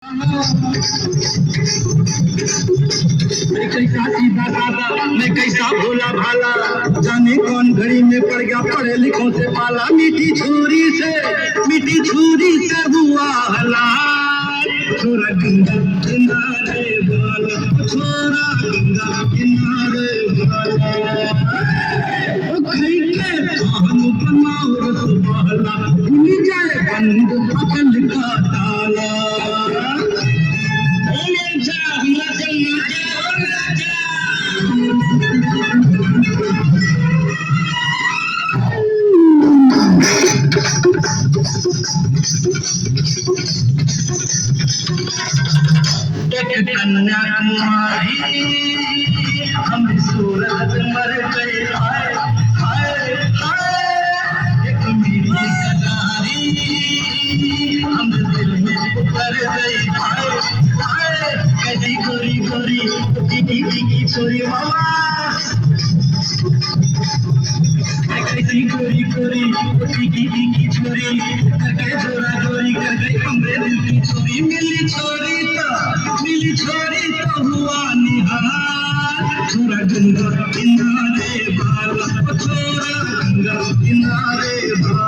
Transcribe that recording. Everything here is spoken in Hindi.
मैं कैसा सीधा साधा, मैं कैसा भोला भाला, जाने कौन घड़ी में पड़ गया पढ़े लिखों से पाला। मीठी छुरी से हुआ हलाल, छोरा गंगा किनारे वाला, छोरा गंगा किनारे वाला। खई के हम बनाओ रसवाला, भूल जाए बंद अकल का ताला। कन्याकुमारी हम सूरत मर गए, हाय हाय हाय। एक मेरी कनारी हम दिल में उतर गई, हाय हाय। कैसी गोरी गोरी टिकी टिकी छोरी मामा, कैसी गोरी गोरी टिकी टिकी छोरी, करके जोरा जोरी कर गई हमरे दिल की छोरी। मिली छोरी तो हुआ निहार, छोरा गंगा किनारे वाला, छोरा गंगा किनारे वाला।